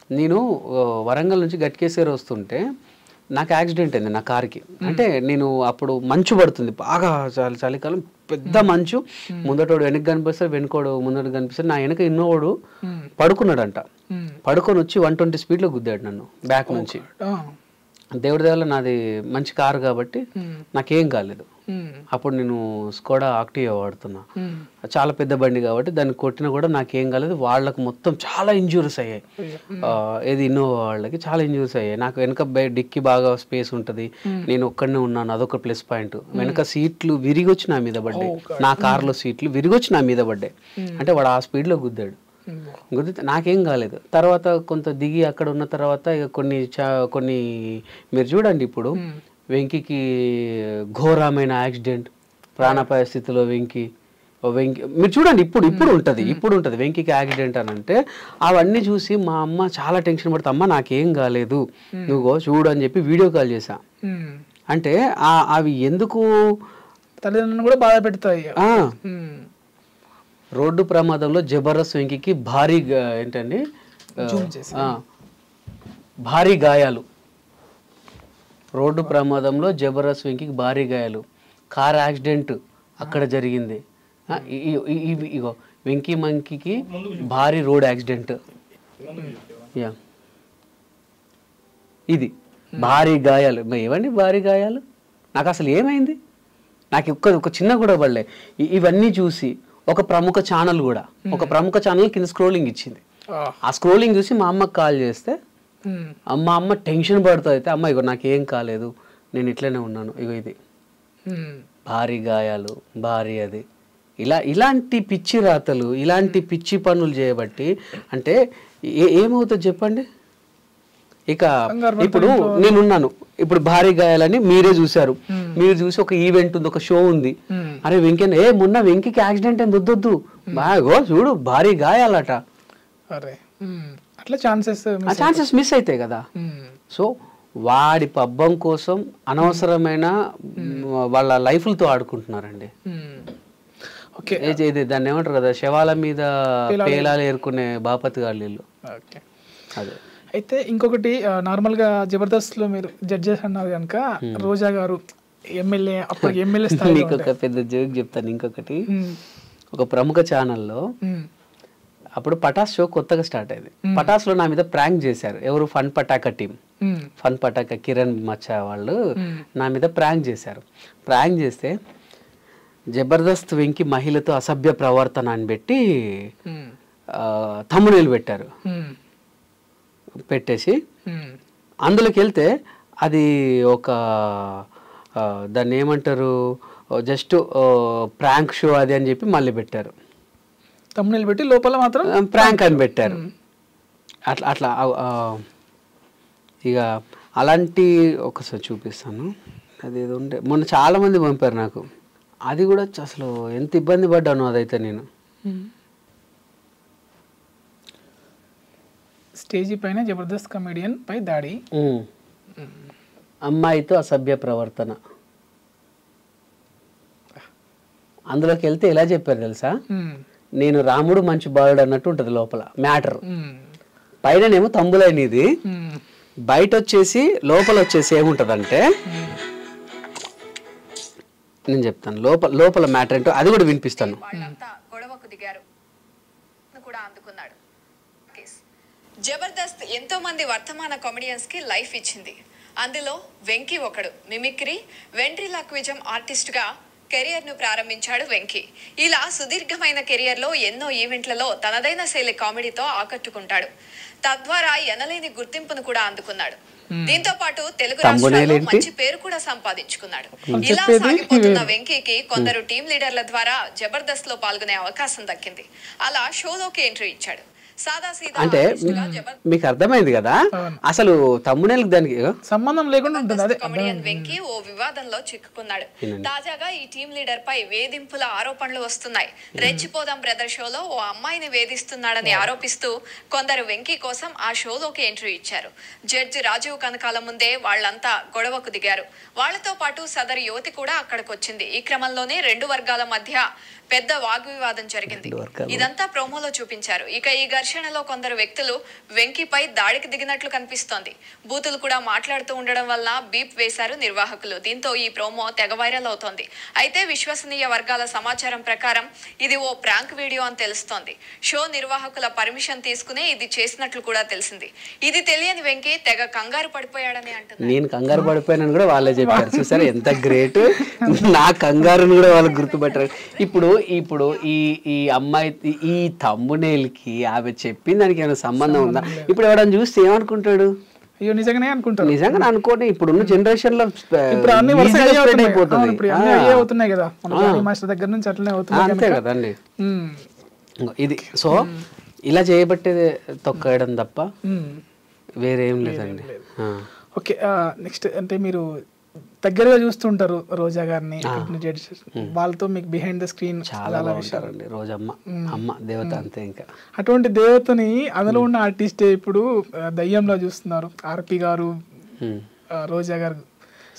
నేను వరంగల్ నుంచి గట్కేశ్వర వస్తుంటే నాకు యాక్సిడెంట్ అయింది నా కార్కి. అంటే నేను అప్పుడు మంచు పడుతుంది బాగా, చలికాలం, పెద్ద మంచు. ముందటోడు వెనక్కి కనిపిస్తాడు, వెనుకోడు ముందట కనిపిస్తాడు. నా వెనక ఇన్నోడు పడుకున్నాడంట. పడుకొని వచ్చి 120 స్పీడ్లో గుద్దాడు నన్ను బ్యాక్ నుంచి. దేవుడి దేవల్ల నాది మంచి కారు కాబట్టి నాకేం కాలేదు. అప్పుడు నేను స్కోడా ఆక్టివా వాడుతున్నా, చాలా పెద్ద బండి కాబట్టి దాన్ని కొట్టినా కూడా నాకేం కాలేదు. వాళ్ళకు మొత్తం చాలా ఇంజూరీస్ అయ్యాయి. ఏది ఇన్నోవా వాళ్ళకి చాలా ఇంజూరీస్ అయ్యాయి. నాకు వెనక డిక్కి బాగా స్పేస్ ఉంటుంది, నేను ఒక్కడనే ఉన్నాను, అదొక ప్లస్ పాయింట్. వెనక సీట్లు విరిగొచ్చి నా మీద పడ్డాయి, నా కార్లో సీట్లు విరిగొచ్చి నా మీద పడ్డాయి. అంటే వాడు ఆ స్పీడ్లో గుద్దాడు. గుద్దితే నాకేం కాలేదు. తర్వాత కొంత దిగి అక్కడ ఉన్న తర్వాత ఇక కొన్ని మీరు చూడండి, ఇప్పుడు వెంకీకి ఘోరమైన యాక్సిడెంట్, ప్రాణాపాయ స్థితిలో వెంకీ మీరు చూడండి, ఇప్పుడు ఉంటుంది వెంకీకి యాక్సిడెంట్ అని అంటే అవన్నీ చూసి మా అమ్మ చాలా టెన్షన్ పడుతుంది. అమ్మ నాకేం కాలేదు, నువ్వు చూడు అని చెప్పి వీడియో కాల్ చేశా. అంటే అవి ఎందుకు తల్లిదండ్రులను కూడా బాధ పెడతాయి. రోడ్డు ప్రమాదంలో జబర్దస్త్ వెంకీకి భారీ ఏంటండి భారీ గాయాలు. రోడ్డు ప్రమాదంలో జబర్దస్త్ వెంకీకి భారీ గాయాలు, కార్ యాక్సిడెంట్ అక్కడ జరిగింది. ఇగో వెంకీ మంకీకి భారీ రోడ్ యాక్సిడెంట్. ఇది భారీ గాయాలు. ఏమండి భారీ గాయాలు? నాకు అసలు ఏమైంది? నాకు ఒక చిన్న కూడా పడలే. ఇవన్నీ చూసి ఒక ప్రముఖ ఛానల్ కింద స్క్రోలింగ్ ఇచ్చింది. ఆ స్క్రోలింగ్ చూసి మా అమ్మకి కాల్ చేస్తే మా అమ్మ టెన్షన్ పడుతూ అయితే, అమ్మ ఇగో నాకేం కాలేదు, నేను ఇట్లనే ఉన్నాను, ఇగో ఇది భారీ గాయాలు, భారీ అది. ఇలాంటి పిచ్చి రాతలు, ఇలాంటి పిచ్చి పనులు చేయబట్టి అంటే ఏమవుతుంది చెప్పండి. ఇక ఇప్పుడు నేనున్నాను, ఇప్పుడు భారీ గాయాలని మీరే చూసారు, మీరు చూసి ఒక ఈవెంట్ ఉంది, ఒక షో ఉంది, అరే వెంకీ మొన్న వెంకీకి యాక్సిడెంట్ అయింది, వద్దొద్దు బాగో చూడు భారీ గాయాలట. అట్లా ఛాన్సెస్ మిస్ అవుతాయి కదా. సో వాడి పబ్బం కోసం అనవసరమైన వాళ్ళ లైఫ్లతో ఆడుకుంటున్నారండి. దాన్ని ఏమంటారు కదా, శవాల మీద పేలాలు ఏరుకునే బాపతి గాళ్ళు. అదే. అయితే ఇంకొకటి, నార్మల్గా జబర్దస్త్లో మీరు జడ్జెస్ అన్నారు కనుక రోజా గారు ఎమ్మెల్యే, అప్పుడు ఎమ్మెల్యే స్థాయి. ఒక పెద్ద జోక్ చెప్తాను. ఇంకొకటి, ఒక ప్రముఖ ఛానల్లో అప్పుడు పటాస్ షో కొత్తగా స్టార్ట్ అయింది. పటాస్లో నా మీద ప్రాంక్ చేశారు. ఎవరు? Fun Pataka team, fun Pataka Kiran మచ్చా వాళ్ళు నా మీద ప్రాంక్ చేశారు. ప్రాంక్ చేస్తే జబర్దస్త్ వెంకీ మహిళతో అసభ్య ప్రవర్తన అని పెట్టి థంబ్నెయిల్ పెట్టారు. పెట్టేసి అందులోకి వెళ్తే అది ఒక దాన్ని ఏమంటారు, జస్ట్ ప్రాంక్ షో అది అని చెప్పి మళ్ళీ పెట్టారు. థంబ్నెయిల్ పెట్టి లోపల మాత్రం ప్రాంక్ అని పెట్టారు. అట్లా ఇక అలాంటి ఒకసారి చూపిస్తాను. అది ఏదో ఉంటే మొన్న చాలా మంది పంపారు నాకు. అది కూడా అసలు ఎంత ఇబ్బంది పడ్డాను అదైతే నేను. స్టేజీ పైన జబర్దస్త్ కమెడియన్ పై దాడి, అమ్మాయితో అసభ్య ప్రవర్తన. అందులోకి వెళ్తే ఎలా చెప్పారు తెలుసా, నేను రాముడు మంచి బాలుడు అన్నట్టు ఉంటుంది లోపల మ్యాటర్. పైననేమో తంబులైనది, బయట వచ్చేసి లోపల వచ్చేసి ఏముంటదంటే నేను చెప్తాను లోపల మ్యాటర్ ఏంటో అది కూడా వినిపిస్తాను. జబర్దస్త్ ఎంతో మంది వర్తమాన కామెడియన్స్ కి లైఫ్ ఇచ్చింది. అందులో వెంకీ ఒకడు. మిమిక్రీ, వెంట్రిలాక్విజం ఆర్టిస్ట్ గా కెరియర్ ను ప్రారంభించాడు వెంకీ. ఇలా సుదీర్ఘమైన కెరియర్ లో ఎన్నో ఈవెంట్లలో తనదైన శైలి కామెడీతో ఆకట్టుకుంటాడు. తద్వారా ఎనలేని గుర్తింపును కూడా అందుకున్నాడు. దీంతో పాటు తెలుగు రాష్ట్రాల్లో మంచి పేరు కూడా సంపాదించుకున్నాడు. ఇలా సాగిపోతున్న వెంకీకి కొందరు టీం లీడర్ల ద్వారా జబర్దస్త్ లో పాల్గొనే అవకాశం దక్కింది. అలా షోలోకి ఎంట్రీ ఇచ్చాడు. అంటే మీకు అర్థమైంది కదా, అసలు థంబ్నెయిల్ దానికి సంబంధం లేకుండా ఉంటుంది. కమెడియన్ వెంకీ ఓ వివాదంలో చిక్కుకున్నాడు. తాజాగా ఈ టీం లీడర్ పై వేధింపుల ఆరోపణలు వస్తున్నాయి. రెచ్చిపోదాం బ్రదర్ షోలో ఓ అమ్మాయిని వేధిస్తున్నాడని ఆరోపిస్తూ కొందరు వెంకీ కోసం ఆ షోలోకి ఎంట్రీ ఇచ్చారు. జడ్జి రాజీవ్ కనకాల ముందే వాళ్లంతా గొడవకు దిగారు. వాళ్లతో పాటు సదరు యువతి కూడా అక్కడికి వచ్చింది. ఈ క్రమంలోనే రెండు వర్గాల మధ్య పెద్ద వాగ్వివాదం జరిగింది. ఇదంతా ప్రోమోలో చూపించారు. ఇక ఈ ఘర్షణలో కొందరు వ్యక్తులు వెంకీపై దాడికి దిగినట్లు కనిపిస్తోంది. బూతులు కూడా మాట్లాడుతూ ఉండడం వల్ల బీప్ వేశారు నిర్వాహకులు. దీంతో ఈ ప్రోమో తెగ వైరల్ అవుతోంది. అయితే విశ్వసనీయ వర్గాల సమాచారం ప్రకారం ఇది ఓ ప్రాంక్ వీడియో అని తెలుస్తోంది. షో నిర్వాహకుల పర్మిషన్ తీసుకునే ఇది చేసినట్లు కూడా తెలిసింది. ఇది తెలియని వెంకీ తెగ కంగారు పడిపోయాడని అంటున్నారు. నేను కంగారు పడిపోయానని కూడా వాళ్ళే చెప్పారు. చూసారా ఎంత గ్రేట్. నా కంగారుని కూడా వాళ్ళు గుర్తుపట్టారు. ఇప్పుడు ఈ అమ్మాయి ఈ తమ్మునేల్కి ఆమె చెప్పింది దానికి ఏమైనా సంబంధం ఉందా? ఇప్పుడు ఎవడని చూస్తే ఏమనుకుంటాడు? అయ్యో నిజంగానే అనుకుంటారు. నిజంగా అనుకోండి. ఇప్పుడున్న జనరేషన్ లో ఇప్పుడు అన్ని అవుతున్నాయి కదా, మాస్టర్ దగ్గర నుంచి అట్లనే అవుతున్నాయి. అంతే కదండి. ఇది సో ఇలా చేయబట్టేది తొక్కడం తప్ప వేరేం లేదండి. ఓకే, నెక్స్ట్ అంటే మీరు దగ్గరగా చూస్తుంటారు రోజా గారిని, వాళ్ళతో మీకు బిహైండ్ ద స్క్రీన్ చాలా ఉంటారండి. రోజమ్మ అమ్మ దేవత అంతే. ఇంకా అటువంటి దేవతని అందులో ఉన్న ఆర్టిస్టే ఇప్పుడు దయ్యంలో చూస్తున్నారు, ఆర్పి గారు, రోజా గారు.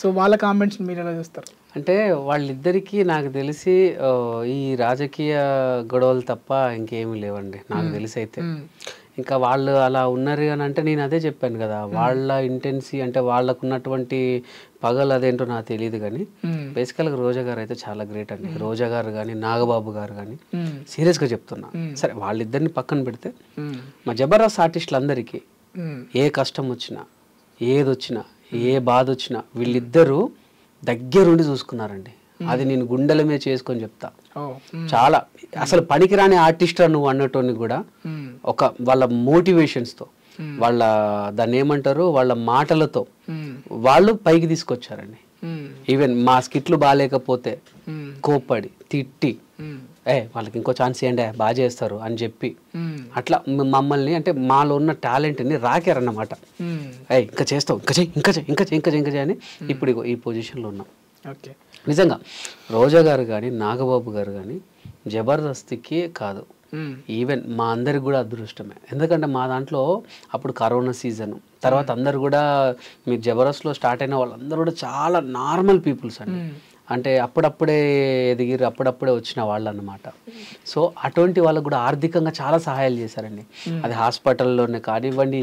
సో వాళ్ళ కామెంట్స్ మీరు ఎలా చూస్తారు? అంటే వాళ్ళిద్దరికీ నాకు తెలిసి ఈ రాజకీయ గొడవలు తప్ప ఇంకేమీ లేవండి నాకు తెలిసి. అయితే ఇంకా వాళ్ళు అలా ఉన్నారు అని అంటే నేను అదే చెప్పాను కదా, వాళ్ళ ఇంటెన్సీ అంటే వాళ్ళకు ఉన్నటువంటి పగలు అదేంటో నాకు తెలియదు. కానీ బేసికల్గా రోజా గారు అయితే చాలా గ్రేట్ అండి. రోజా గారు కానీ నాగబాబు గారు కానీ సీరియస్గా చెప్తున్నా. సరే వాళ్ళిద్దరిని పక్కన పెడితే మా జబర్దస్త్ ఆర్టిస్టులందరికీ ఏ కష్టం వచ్చినా ఏదొచ్చినా ఏ బాధ వచ్చినా వీళ్ళిద్దరూ దగ్గరుండి చూసుకున్నారండి. అది నేను గుండెల మీద చేసుకొని చెప్తా. చాలా అసలు పనికిరాని ఆర్టిస్ట్ నువ్వు అన్నటోని కూడా ఒక వాళ్ళ మోటివేషన్స్తో, వాళ్ళ దాన్ని ఏమంటారు, వాళ్ళ మాటలతో వాళ్ళు పైకి తీసుకొచ్చారండి. ఈవెన్ మా స్కిట్లు బాగాలేకపోతే కోప్పడి తిట్టి వాళ్ళకి ఇంకో ఛాన్స్ ఇవ్వండి బాగా చేస్తారు అని చెప్పి అట్లా మమ్మల్ని అంటే మాలో ఉన్న టాలెంట్ని రాకారన్నమాట. ఇంకా చేస్తావు, ఇంకా చేయి, ఇంకా చేయి, ఇంకా చేయి, ఇంకా చేయి, ఇంకా చేయి అని ఇప్పుడు ఈ పొజిషన్లో ఉన్నాం. ఓకే, నిజంగా రోజా గారు కానీ నాగబాబు గారు కానీ జబర్దస్త్కి కాదు, ఈవెన్ మా అందరికి కూడా అదృష్టమే. ఎందుకంటే మా దాంట్లో అప్పుడు కరోనా సీజన్ తర్వాత అందరు కూడా మీరు జబర్దస్త్లో స్టార్ట్ అయిన వాళ్ళందరూ కూడా చాలా నార్మల్ పీపుల్స్ అండి. అంటే అప్పుడప్పుడే ఎదిగిరు, అప్పుడప్పుడే వచ్చిన వాళ్ళు అన్నమాట. సో అటువంటి వాళ్ళకు కూడా ఆర్థికంగా చాలా సహాయాలు చేశారండి. అది హాస్పిటల్లోనే కానివ్వండి,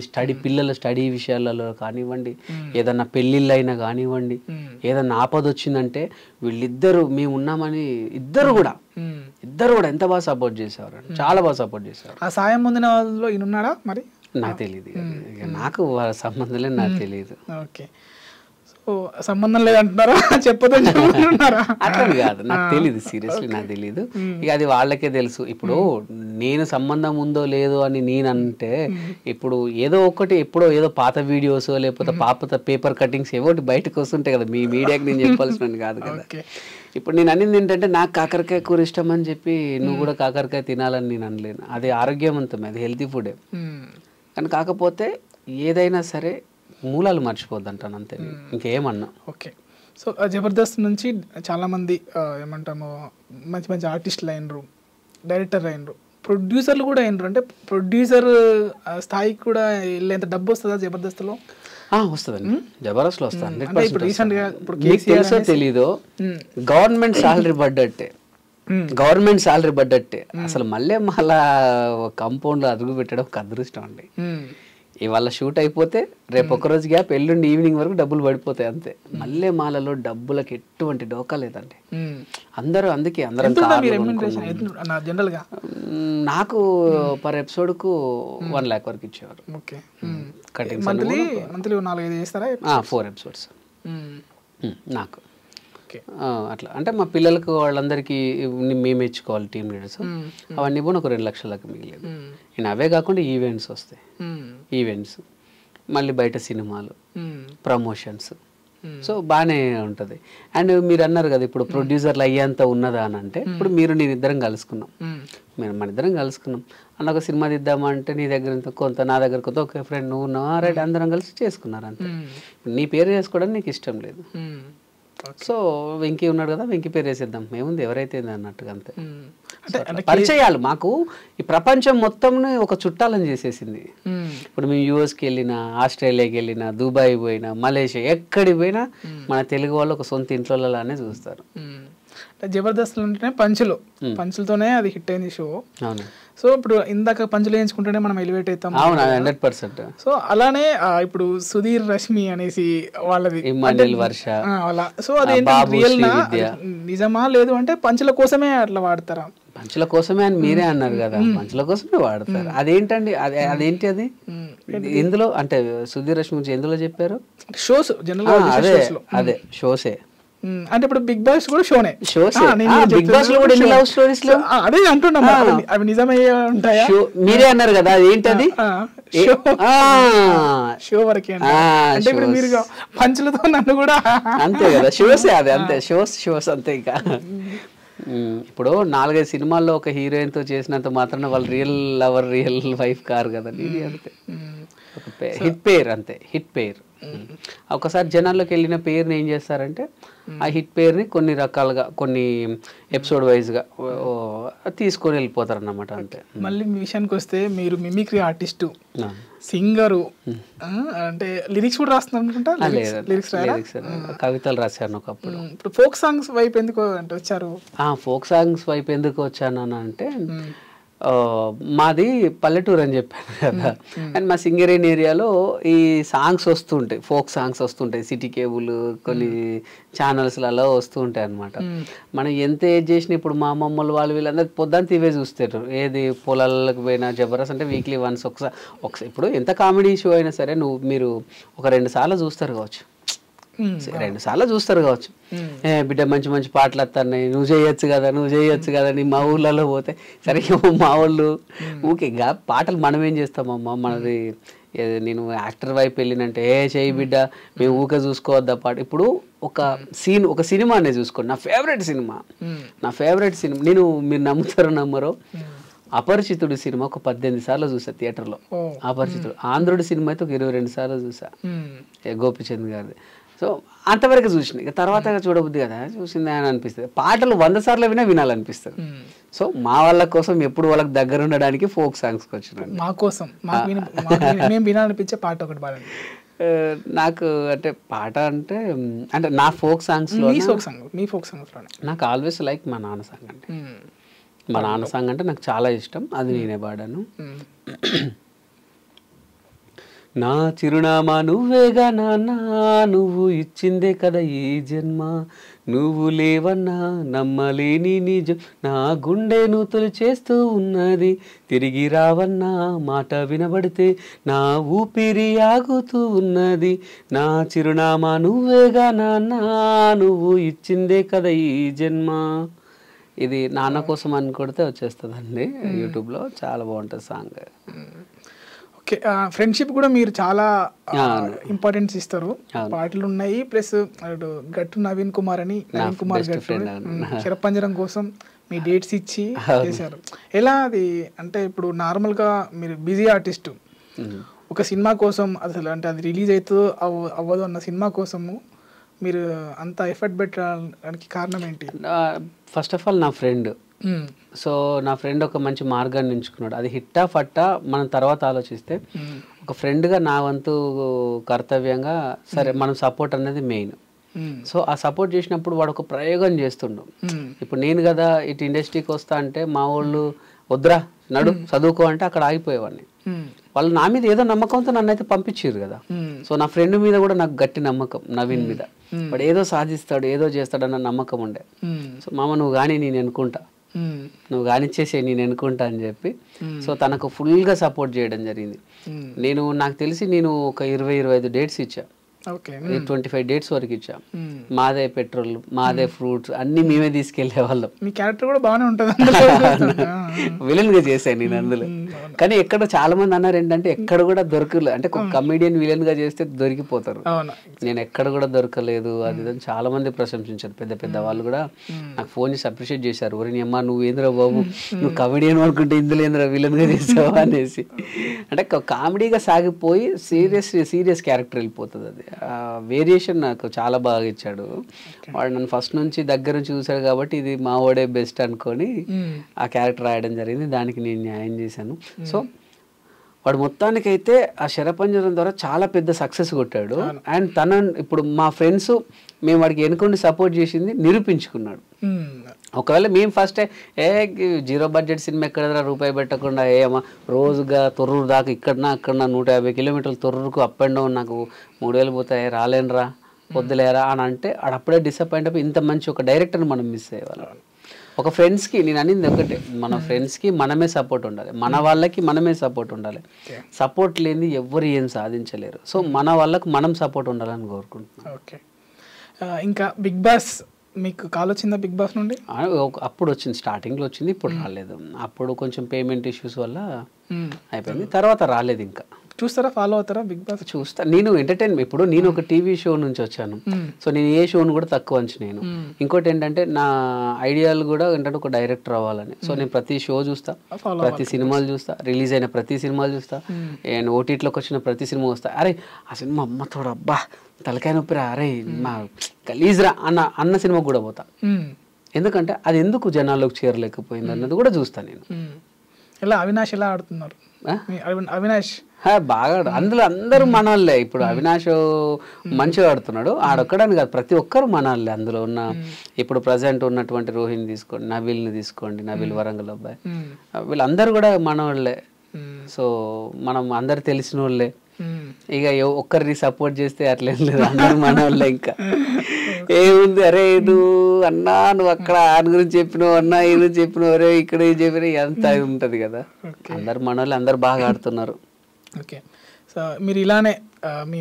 పిల్లల స్టడీ విషయాలలో కానివ్వండి, ఏదన్నా పెళ్ళిళ్ళు అయినా కానివ్వండి, ఏదన్నా ఆపద వచ్చిందంటే వీళ్ళిద్దరూ మేము ఉన్నామని ఇద్దరు కూడా ఎంత బాగా సపోర్ట్ చేసేవారు, చాలా బాగా సపోర్ట్ చేసేవారు. ఆ సాయం పొందిన వాళ్ళలో ఈయన ఉన్నాడా మరి? నాకు తెలియదు, నాకు వాళ్ళ సంబంధం లేదు, నాకు తెలియదు. ఓకే, సంబంధం లేదంటున్నారా? చెప్పదన్నారా? అట్లా కాదు, నాకు తెలియదు, సీరియస్లీ నాకు తెలియదు. ఇక అది వాళ్ళకే తెలుసు. ఇప్పుడు నేను సంబంధం ఉందో లేదో అని నేను అంటే ఇప్పుడు ఏదో ఒకటి ఎప్పుడో ఏదో పాత వీడియోస్ లేకపోతే పాత పేపర్ కటింగ్స్ ఏవోటి బయటకు వస్తుంటాయి కదా, మీ మీడియాకి నేను చెప్పాల్సిన కాదు కదా. ఇప్పుడు నేను అనింది ఏంటంటే నాకు కాకరకాయ కూర ఇష్టం అని చెప్పి నువ్వు కూడా కాకరకాయ తినాలని నేను అనలేను. అది ఆరోగ్యవంతమే, అది హెల్తీ ఫుడే. కానీ కాకపోతే ఏదైనా సరే మూలాలు మర్చిపోద్ది అంటాను అంతే, ఇంకేమన్నా. ఓకే, సో జబర్దస్త్ నుంచి చాలామంది ఏమంటాము మంచి మంచి ఆర్టిస్టులు అయినరు, డైరెక్టర్ అయినరు, ప్రొడ్యూసర్లు కూడా అయినరు. అంటే ప్రొడ్యూసర్ స్థాయికి కూడా వెళ్ళేంత డబ్బు వస్తుందా జబర్దస్త్లో? వస్తుందండి, జబర్దస్త్లో వస్తుంది. తెలుసో తెలీదో గవర్నమెంట్ శాలరీ పడ్డట్టే, గవర్నమెంట్ శాలరీ పడ్డట్టే. అసలు మళ్ళీ కంపౌండ్లో అదుగు పెట్టడం ఒక అదృష్టం అండి. ఇవాళ షూట్ అయిపోతే రేపు ఒక్కరోజు గ్యాప్, ఎల్లుండి ఈవినింగ్ వరకు డబ్బులు పడిపోతాయి అంతే. మల్లె మాలలో డబ్బులకి ఎటువంటి డోకా లేదండి. అందరూ అందుకే అందరం నాకు పర్ ఎపిసోడ్కు 1 lakh వరకు ఇచ్చేవారు. కటింగ్ 4 ఎపిసోడ్స్ నాకు అట్లా. అంటే మా పిల్లలకు వాళ్ళందరికీ మేము ఇచ్చుకోవాలి టీమ్ లీడర్స్, అవన్నీ కూడా ఒక 2 లక్షలకు మిగిలేదు. నేను అవే కాకుండా ఈవెంట్స్ వస్తాయి, ఈవెంట్స్ మళ్ళీ బయట సినిమాలు, ప్రమోషన్స్. సో బాగానే ఉంటుంది. అండ్ మీరు అన్నారు కదా ఇప్పుడు ప్రొడ్యూసర్లు అయ్యేంత ఉన్నదా అని అంటే, ఇప్పుడు నేను ఇద్దరం కలుసుకున్నాం, మన ఇద్దరం కలుసుకున్నాం అన్న ఒక సినిమా తీద్దామంటే నీ దగ్గర కొంత నా దగ్గర కొంత, ఒక ఫ్రెండ్ నువ్వు ఉన్నావా, రైట్ అందరం కలిసి చేసుకున్నారు అంతే. నీ పేరు చేసుకోవడానికి నీకు ఇష్టం లేదు, సో వెంకీ ఉన్నాడు కదా వెంకీ పేరు వేసేద్దాం, ఏముంది ఎవరైతే అన్నట్టుగా అంతే. పరిచయాలు మాకు ఈ ప్రపంచం మొత్తం ఒక చుట్టాలని చేసేసింది. ఇప్పుడు మేము యూఎస్కి వెళ్ళినా, ఆస్ట్రేలియాకి వెళ్ళినా, దుబాయ్ పోయినా, మలేషియా ఎక్కడికి పోయినా మన తెలుగు వాళ్ళు ఒక సొంత ఇంట్లోలానే చూస్తారు. జబర్దస్త్ ఉంటేనే పంచులతోనే అది హిట్ అయింది షో. అవును. సో ఇప్పుడు ఇందాక పంచులు వేయించుకుంటేనే మనం ఎలివేట్ అవుతాం. అవును, 100%. సో అలానే ఇప్పుడు సుధీర్ రష్మి అనేసి వాళ్ళది వర్ష అలా. సో అదేంటి రియల్ నిజమా లేదు అంటే పంచుల కోసమే అట్లా వాడతారా? పంచుల కోసమే అని మీరే అన్నారు కదా, పంచుల కోసమే వాడతారు. అదేంటండి, అదేంటి అది ఎందులో అంటే సుధీర్ రష్మి గురించి ఎందులో చెప్పారు? షోస్ జనరల్ అదే షోసే. అంటే ఇప్పుడు బిగ్ బాస్ కూడా షోనే. బిగ్ బాస్ లో కూడా ఎన్ని లవ్ స్టోరీస్ లో అదే అంటున్నా, అవి నిజమయ్యే ఉంటాయా? మీరే అన్నారు కదా, అదేంటది షో వరకే. అంటే ఇప్పుడు మీరు పంచులతో నన్ను కూడా అంతే కదా, షోసే అది, అంతే షోస్ అంతే. ఇంకా ఇప్పుడు 4-5 సినిమాల్లో ఒక హీరోయిన్ తో చేసినంత మాత్రాన వాళ్ళు real lover real wife car కదా. ఇది అంతే, ఒక హిట్ పేర్, అంతే హిట్ పేర్. ఒకసారి జనాల్లోకి వెళ్ళిన పేరుని ఏం చేస్తారంటే ఆ హిట్ పేరుని కొన్ని రకాలుగా కొన్ని ఎపిసోడ్ వైజ్గా తీసుకొని వెళ్ళిపోతారు అన్నమాట, అంతే. మళ్ళీ మీ విషయానికి వస్తే మీరు మిమిక్రీ ఆర్టిస్టు, సింగరు, అంటే లిరిక్స్ కూడా రాస్తున్నారు అనుకుంటా. లిరిక్స్ కవితలు రాశాను ఒకప్పుడు. ఇప్పుడు ఫోక్ సాంగ్స్ వైపు ఎందుకు అంటే వచ్చారు? ఫోక్ సాంగ్స్ వైపు ఎందుకు వచ్చాను అంటే మాది పల్లెటూరు అని చెప్పాను కదా, అండ్ మా సింగరేణి ఏరియాలో ఈ సాంగ్స్ వస్తుంటాయి, ఫోక్ సాంగ్స్ వస్తుంటాయి, సిటీ కేబుల్ కొన్ని ఛానల్స్లలో వస్తూ ఉంటాయి అనమాట. మనం ఎంత ఏజ్ చేసినా ఇప్పుడు మా అమ్మమ్మలు వాళ్ళు వీళ్ళందరూ పొద్దున్న ఇవే చూస్తారు. ఏది పొలాలకు పోయినా జబర్దస్త్ అంటే వీక్లీ వన్స్ ఒకసారి ఇప్పుడు ఎంత కామెడీ షో అయినా సరే మీరు ఒక 2 సార్లు చూస్తారు కావచ్చు, 2 సార్లు చూస్తారు కావచ్చు. బిడ్డ మంచి మంచి పాటలు వస్తున్నాయి, నువ్వు చేయొచ్చు కదా నీ మా ఊర్లలో పోతే. సరే మా వాళ్ళు ఊకే పాటలు మనం ఏం చేస్తామమ్మా, మనది నేను యాక్టర్ వైపు వెళ్ళినంటే చేయి బిడ్డ మేము ఊకే చూసుకోవద్దా పాట. ఇప్పుడు ఒక సినిమానే చూసుకోండి, నా ఫేవరెట్ సినిమా మీరు నమ్మరో అపరిచితుడు సినిమా ఒక 18 సార్లు చూసా థియేటర్లో. అపరిచితుడు ఆంధ్రుడి సినిమా అయితే ఒక 22 సార్లు చూసా, గోపిచంద్ గారిది. సో అంతవరకు చూసిన, ఇక తర్వాత చూడబుద్ది కదా, చూసింది అని అనిపిస్తుంది. పాటలు 100 సార్లు వినాలనిపిస్తుంది. సో మా వాళ్ళ కోసం ఎప్పుడు వాళ్ళకి దగ్గర ఉండడానికి ఫోక్ సాంగ్స్కి వచ్చినాను. మా కోసం వినాలనిపించే పాట ఒకటి పాడండి. నాకు అంటే పాట అంటే నా ఫోక్ సాంగ్స్లో నాకు ఆల్వేస్ లైక్ మా నాన్న సాంగ్ అంటే. మా నాన్న సాంగ్ అంటే నాకు చాలా ఇష్టం, అది నేనే పాడాను. నా చిరునామా నువ్వేగా నాన్న, నువ్వు ఇచ్చిందే కదా ఈ జన్మ, నువ్వు లేవన్నా నమ్మలేని నిజం, నా గుండెను తొలిచేస్తూ ఉన్నది, తిరిగి రావన్నా మాట వినబడితే నా ఊపిరి ఆగుతూ ఉన్నది, నా చిరునామా నువ్వేగా నాన్న, నువ్వు ఇచ్చిందే కదా ఈ జన్మ. ఇది నాన్న కోసం అని కొడితే వచ్చేస్తుందండి యూట్యూబ్లో, చాలా బాగుంటుంది సాంగ్. ఓకే, ఫ్రెండ్షిప్ కూడా మీరు చాలా ఇంపార్టెన్స్ ఇస్తారు. పాటలు ఉన్నాయి, ప్లస్ గట్టు నవీన్ కుమార్ గట్టు శరపంజరం కోసం మీ డేట్స్ ఇచ్చి చేశారు. ఎలా అది అంటే ఇప్పుడు నార్మల్గా మీరు బిజీ ఆర్టిస్టు, ఒక సినిమా కోసం అసలు అంటే అది రిలీజ్ అవుతుందో అవ్వదు అన్న సినిమా కోసము మీరు అంత ఎఫర్ట్ పెట్టడానికి కారణం ఏంటి? ఫస్ట్ ఆఫ్ ఆల్ నా ఫ్రెండ్. సో నా ఫ్రెండ్ ఒక మంచి మార్గాన్ని ఎంచుకున్నాడు. అది హిట్టా ఫట్టా మనం తర్వాత ఆలోచిస్తే ఒక ఫ్రెండ్గా నా వంతు కర్తవ్యంగా సరే మనం సపోర్ట్ అనేది మెయిన్. సో ఆ సపోర్ట్ చేసినప్పుడు వాడు ఒక ప్రయోగం చేస్తుండు. ఇప్పుడు నేను కదా ఇటు ఇండస్ట్రీకి వస్తా అంటే మా వాళ్ళు వద్దురా నడు చదువుకో అంటే అక్కడ ఆగిపోయేవాడిని. వాళ్ళు నా మీద ఏదో నమ్మకంతో నన్ను అయితే పంపించారు కదా. సో నా ఫ్రెండ్ మీద కూడా నాకు గట్టి నమ్మకం, నవీన్ మీద. వాడు ఏదో సాధిస్తాడు ఏదో చేస్తాడన్న నమ్మకం ఉండే. సో మామ నువ్వు కానీ నేను అనుకుంటా, నువ్వు కానిచ్చేసే నేను అనుకుంటా అని చెప్పి సో తనకు ఫుల్గా సపోర్ట్ చేయడం జరిగింది. నాకు తెలిసి నేను ఒక 20-25 డేట్స్ ఇచ్చా, 25 డేట్స్ వరకు ఇచ్చా. మాదే పెట్రోల్, మాదే ఫ్రూట్స్ అన్ని మేమే తీసుకెళ్లే వాళ్ళం. మీ క్యారెక్టర్ కూడా బాగానే ఉంటుంది, విలన్ గా చేశాను నేను అందులో. కానీ ఎక్కడ చాలా మంది అన్నారు ఏంటంటే ఎక్కడ కూడా దొరకలేదు, అంటే ఒక కమెడియన్ విలన్ గా చేస్తే దొరికిపోతారు. నేను ఎక్కడ కూడా దొరకలేదు అది చాలా మంది ప్రశంసించారు. పెద్ద పెద్ద వాళ్ళు కూడా నాకు ఫోన్ చేసి అప్రిషియేట్ చేశారు. ఒరే అమ్మా నువ్వు ఏంద్రా బాబు, నువ్వు కమెడియన్ అనుకుంటే ఇందులో ఏంద్రా విలన్ గా చేసావా అనేసి. అంటే కామెడీగా సాగిపోయి సీరియస్ క్యారెక్టర్ వెళ్ళిపోతుంది. అది వేరియేషన్ నాకు చాలా బాగా ఇచ్చాడు వాడు. నన్ను ఫస్ట్ నుంచి దగ్గర నుంచి చూశాడు కాబట్టి ఇది మా వాడే బెస్ట్ అనుకొని ఆ క్యారెక్టర్ రాయడం జరిగింది. దానికి నేను న్యాయం చేశాను. సో వాడు మొత్తానికైతే ఆ శరపంజరం ద్వారా చాలా పెద్ద సక్సెస్ కొట్టాడు. అండ్ తన ఇప్పుడు మా ఫ్రెండ్స్ మేము వాడికి వెనుకొని సపోర్ట్ చేసింది నిరూపించుకున్నాడు. ఒకవేళ మేము ఫస్ట్ జీరో బడ్జెట్ సినిమా ఎక్కడ రూపాయి పెట్టకుండా ఏమో రోజుగా తొర్రూరు దాకా ఇక్కడన్నా 150 కిలోమీటర్లు తొర్రూరుకు అప్ అండ్ డౌన్ నాకు 3,000 పోతాయి రాలేనరా వద్దులేరా అని అంటే అప్పుడే డిసప్పాయింట్ అయిపోయి ఇంత మంచి ఒక డైరెక్టర్ని మనం మిస్ అయ్యేవాళ్ళం. ఒక ఫ్రెండ్స్కి నేను అనేది ఒకటే, మన ఫ్రెండ్స్కి మనమే సపోర్ట్ ఉండాలి, మన వాళ్ళకి మనమే సపోర్ట్ ఉండాలి. సపోర్ట్ లేని ఎవ్వరు ఏం సాధించలేరు. సో మన వాళ్ళకు మనం సపోర్ట్ ఉండాలని కోరుకుంటున్నాను. ఓకే, ఇంకా బిగ్ బాస్ మీకు కాల్ వచ్చిందా బిగ్ బాస్ నుండి? అప్పుడు వచ్చింది, స్టార్టింగ్లో వచ్చింది, ఇప్పుడు రాలేదు. అప్పుడు కొంచెం పేమెంట్ ఇష్యూస్ వల్ల అయిపోయింది, తర్వాత రాలేదు. ఇంకా చూస్తారా, ఫాలో అవుతారా బిగ్ బాస్? చూస్తా. నేను ఎంటర్టైన్మెంట్, ఇప్పుడు నేను ఒక టీవీ షో నుంచి వచ్చాను, సో నేను ఏ షోను కూడా తక్కువ అంచనేను. ఇంకోటి ఏంటంటే నా ఐడియాలు కూడా ఏంటంటే ఒక డైరెక్టర్ అవ్వాలని. సో నేను ప్రతి షో చూస్తా, ప్రతి సినిమాలు చూస్తా, రిలీజ్ అయిన ప్రతి సినిమాలు చూస్తా, అండ్ ఓటీటీలోకి వచ్చిన ప్రతి సినిమా వస్తా. అరే ఆ సినిమా అమ్మతోడు అబ్బా తలకాయ నొప్పిరా, అరే మా గలీజ్రా అన్న సినిమా కూడా పోతా. ఎందుకంటే అది ఎందుకు జనాల్లోకి చేరలేకపోయింది అన్నది కూడా చూస్తాను నేను. ఎలా అవినాష్ ఎలా ఆడుతున్నారు? అవినాష్ బాగా అందులో అందరూ మనవాళ్ళే. ఇప్పుడు అవినాష్ మంచిగా ఆడుతున్నాడు, ఆడొక్కడని కాదు ప్రతి ఒక్కరు మనవాళ్ళే అందులో ఉన్న. ఇప్పుడు ప్రజెంట్ ఉన్నటువంటి రోహిణి తీసుకోండి, నవీల్ని తీసుకోండి, నవీల్ వరంగల్ అబ్బాయి, వీళ్ళందరూ కూడా మనవాళ్ళే. సో మనం అందరు తెలిసిన వాళ్ళే. ఇక ఒక్కరిని సపోర్ట్ చేస్తే అట్లేం లేదు, అందరు మనవాళ్ళే. ఇంకా ఏముంది, అరే నువ్వు అన్నా నువ్వు అక్కడ ఆయన గురించి చెప్పినావు, అన్నా ఇది చెప్పినావు, అరే ఇక్కడ ఇది చెప్పినా, ఎంత ఉంటది కదా. అందరు మనవాళ్ళే, అందరు బాగా ఆడుతున్నారు. ఓకే, సో మీరు ఇలానే మీ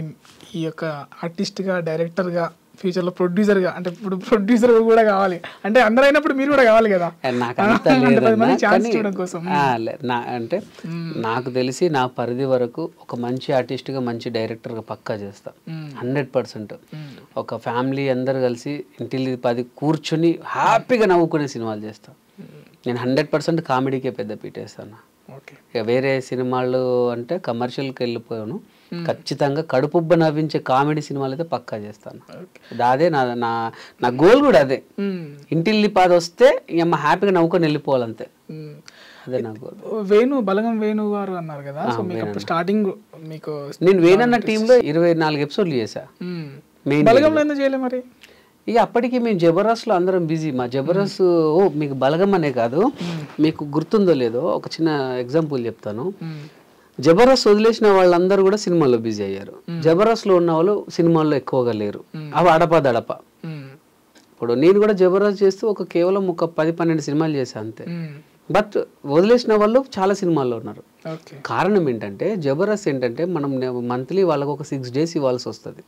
ఈ యొక్క ఆర్టిస్ట్గా, డైరెక్టర్గా, ఫ్యూచర్లో ప్రొడ్యూసర్గా, అంటే ఇప్పుడు ప్రొడ్యూసర్ కూడా కావాలి అంటే అందరూ అయినప్పుడు మీరు కూడా కావాలి కదా. అంటే నాకు తెలిసి నా పరిధి వరకు ఒక మంచి ఆర్టిస్ట్గా, మంచి డైరెక్టర్గా పక్కా చేస్తా 100%. ఒక ఫ్యామిలీ అందరు కలిసి ఇంటిల్లి 10 కూర్చొని హ్యాపీగా నవ్వుకునే సినిమాలు చేస్తా. నేను 100% కామెడీకే పెద్ద పీటేస్తాను. ఇక వేరే సినిమాలు అంటే కమర్షియల్కి వెళ్ళిపోయాను. ఖచ్చితంగా కడుపుబ్బ నవ్వించే కామెడీ సినిమాలు అయితే పక్కా చేస్తాను. అదే నా గోల్ కూడా అదే. ఇంటిల్లి 10 వస్తే ఇక హ్యాపీగా నవ్వుకొని వెళ్ళిపోవాలంతే, అదే నా గోల్. బలగం వేణు గారు అన్నారు కదా, సో మీకు స్టార్టింగ్ మీకు నేను వేణన్న టీంలో 24 ఎపిసోడ్లు చేశా. బలగంలో ఎందుకు చేయలే మరి? ఇక అప్పటికి మేము జబర్దస్త్లో అందరం బిజీ. మా జబర్దస్త్ మీకు బలగం అనే కాదు, మీకు గుర్తుందో లేదో ఒక చిన్న ఎగ్జాంపుల్ చెప్తాను. జబర్దస్త్ వదిలేసిన వాళ్ళందరూ కూడా సినిమాల్లో బిజీ అయ్యారు. జబర్దస్త్లో ఉన్న వాళ్ళు సినిమాల్లో ఎక్కువగా లేరు. అవి అడపదడప. ఇప్పుడు నేను కూడా జబర్దస్త్ చేస్తూ కేవలం ఒక 10-12 సినిమాలు చేశాను అంతే. బట్ వదిలేసిన వాళ్ళు చాలా సినిమాల్లో ఉన్నారు. కారణం ఏంటంటే జబర్దస్త్ ఏంటంటే మనం మంత్లీ వాళ్ళకు ఒక 6 days ఇవ్వాల్సి వస్తుంది.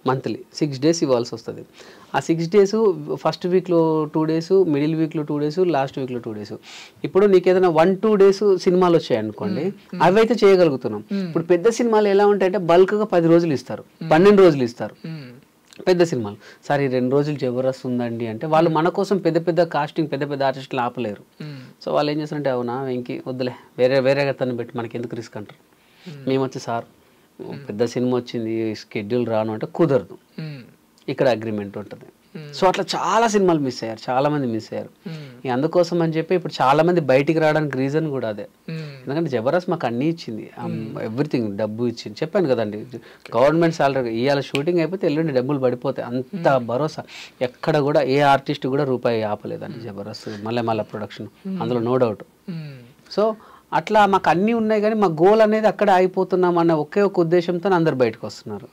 మంత్లీ 6 days ఇవ్వాల్సి వస్తుంది. ఆ 6 days ఫస్ట్ వీక్లో 2 days, మిడిల్ వీక్లో 2 days, లాస్ట్ వీక్లో 2 days. ఇప్పుడు నీకు ఏదైనా 1-2 days సినిమాలు వచ్చాయనుకోండి, అవి అయితే చేయగలుగుతున్నాం. ఇప్పుడు పెద్ద సినిమాలు ఎలా ఉంటాయంటే బల్క్గా 10 రోజులు ఇస్తారు, 12 రోజులు ఇస్తారు పెద్ద సినిమాలు. సరే 2 రోజులు జబర్దస్త్ ఉందండి అంటే వాళ్ళు మన కోసం పెద్ద కాస్టింగ్, పెద్ద ఆర్టిస్టులు ఆపలేరు. సో వాళ్ళు ఏం చేస్తారంటే అవునా వెంకీ వద్దులే వేరేగా తను పెట్టి మనకి ఎందుకు రిస్క్ అంటారు. మేము వచ్చి సార్ పెద్ద సినిమా వచ్చింది షెడ్యూల్ రాను అంటే కుదరదు, ఇక్కడ అగ్రిమెంట్ ఉంటుంది. సో అట్లా చాలా సినిమాలు మిస్ అయ్యారు, చాలా మంది మిస్ అయ్యారు. అందుకోసం అని చెప్పి ఇప్పుడు చాలా మంది బయటికి రావడానికి రీజన్ కూడా అదే. ఎందుకంటే జబర్దస్త్ మాకు అన్నీ ఇచ్చింది, ఎవ్రీథింగ్ డబ్బు ఇచ్చింది. చెప్పాను కదండి, గవర్నమెంట్ సాలరీ ఇవాళ షూటింగ్ అయిపోతే ఎల్లుండి డబ్బులు పడిపోతాయి, అంత భరోసా. ఎక్కడ కూడా ఏ ఆర్టిస్ట్ కూడా రూపాయి ఆపలేదండి జబర్దస్త్, మళ్ళీ ప్రొడక్షన్, అందులో నో డౌట్. సో అట్లా మాకు అన్నీ ఉన్నాయి, కానీ మా గోల్ అనేది అక్కడే ఆగిపోతున్నాం అన్న ఒకే ఒక ఉద్దేశంతో అందరు బయటకు వస్తున్నారు.